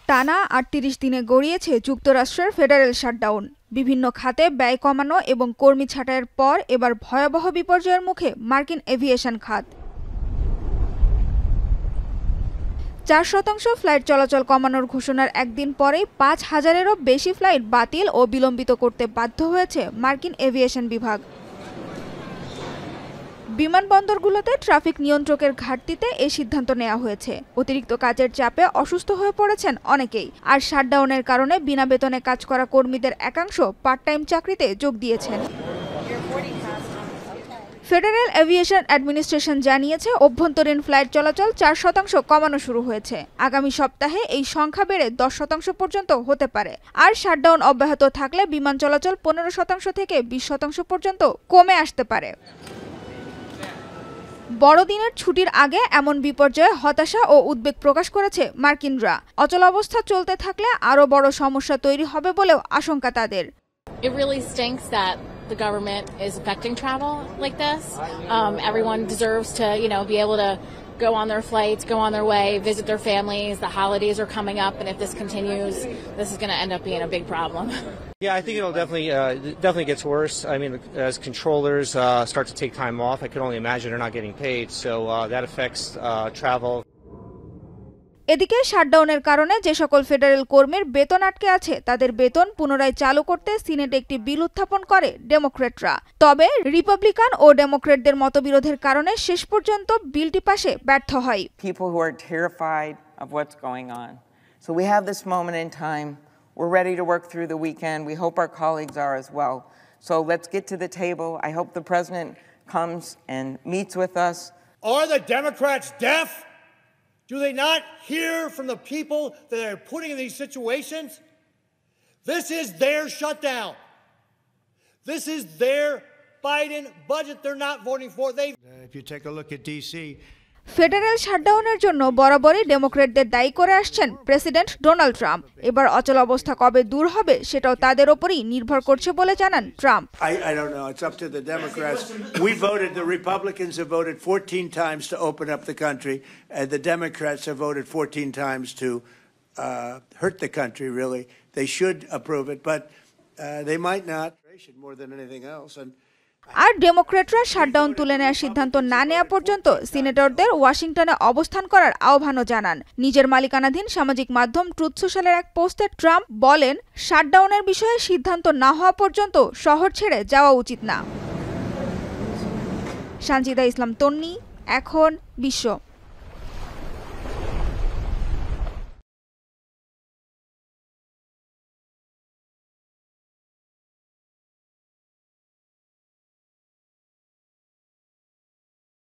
টানা ৩৮ দিনে গড়িয়েছে যুক্তরাষ্ট্রের ফেডারেল শাটডাউন। বিভিন্ন খাতে ব্যয় কমানো এবং কর্মী ছাঁটাইয়ের পর এবার ভয়াবহ বিপর্যয়ের মুখে মার্কিন এভিয়েশন খাত। ৪% ফ্লাইট চলাচল কমানোর ঘোষণার একদিন পরেই ৫,০০০-এরও বেশি ফ্লাইট বাতিল ও বিলম্বিত করতে বাধ্য হয়েছে মার্কিন এভিয়েশন বিভাগ। বিমানবন্দরগুলোতে ট্রাফিক নিয়ন্ত্রকের ঘাটতিতে এই সিদ্ধান্ত নেওয়া হয়েছে। অতিরিক্ত কাজের চাপে অসুস্থ হয়ে পড়েছেন অনেকেই, আর শাটডাউনের কারণে বিনা বেতনে কাজ করা কর্মীদের একাংশ পার্ট টাইম চাকরিতে যোগ দিয়েছেন। ফেডারেল এভিয়েশন অ্যাডমিনিস্ট্রেশন জানিয়েছে, অভ্যন্তরীণ ফ্লাইট চলাচল ৪% কমানো শুরু হয়েছে। আগামী সপ্তাহে এই সংখ্যা বেড়ে 10% পর্যন্ত হতে পারে। আর শাটডাউন অব্যাহত থাকলে বিমান চলাচল 15% থেকে 20% পর্যন্ত কমে আসতে পারে। বড়দিনের ছুটির আগে এমন বিপর্যয়ে হতাশা ও উদ্বেগ প্রকাশ করেছে মার্কিনরা। অচলাবস্থা চলতে থাকলে আরও বড় সমস্যা তৈরি হবে বলেও আশঙ্কা তাদের। It really stinks that the government is affecting travel like this. Everyone deserves to, be able to go on their flights, go on their way, visit their families. The holidays are coming up, and if this continues, this is going to end up being a big problem. Yeah, I think it'll definitely gets worse. I mean, as controllers start to take time off, I can only imagine they're not getting paid, so that affects travel. এদিকে শাটডাউনের কারণে যে সকল federal কর্মীর বেতন আটকে আছে তাদের বেতন পুনরায় চালু করতে সিনেটে একটি বিল উত্থাপন করে ডেমোক্র্যাটরা। তবে রিপাবলিকান ও ডেমোক্র্যাটদের মতবিরোধের কারণে শেষ পর্যন্ত বিলটি পাশে ব্যর্থ হয়। People who are terrified of what's going on. So we have this moment in time. We're ready to work through the weekend. We hope our colleagues are as well. So let's get to the table. I hope the president comes and meets with us. Are the Democrats deaf? Do they not hear from the people that they're putting in these situations? This is their shutdown. This is their Biden budget they're not voting for. If you take a look at D.C. Federal শাটডাউনের জন্য বরাবরই ডেমোক্র্যাটদের দায়ী করে আসছেন president Donald Trump. এবার অচলাবস্থা কবে দূর হবে সেটাও তাদের উপরই নির্ভর করছে বলে জানান Trump. I don't know. It's up to the Democrats. The Republicans have voted 14 times to open up the country, and the Democrats have voted 14 times to hurt the country, really. They should approve it, but they might not more than anything else. R ডেমোক্র্যাটরা shutdown তুলে নেওয়ার সিদ্ধান্ত না নেওয়া পর্যন্ত সিনেটরদের ওয়াশিংটনে অবস্থান করার আহ্বানও জানান। নিজের মালিকানাধীন সামাজিক মাধ্যম ট্রুথ সোশ্যালের এক পোস্টে ট্রাম্প বলেন, শাটডাউনের বিষয়ে সিদ্ধান্ত না হওয়া পর্যন্ত শহর ছেড়ে যাওয়া উচিত না। সানজিদা ইসলাম তন্নি, এখন বিশ্ব।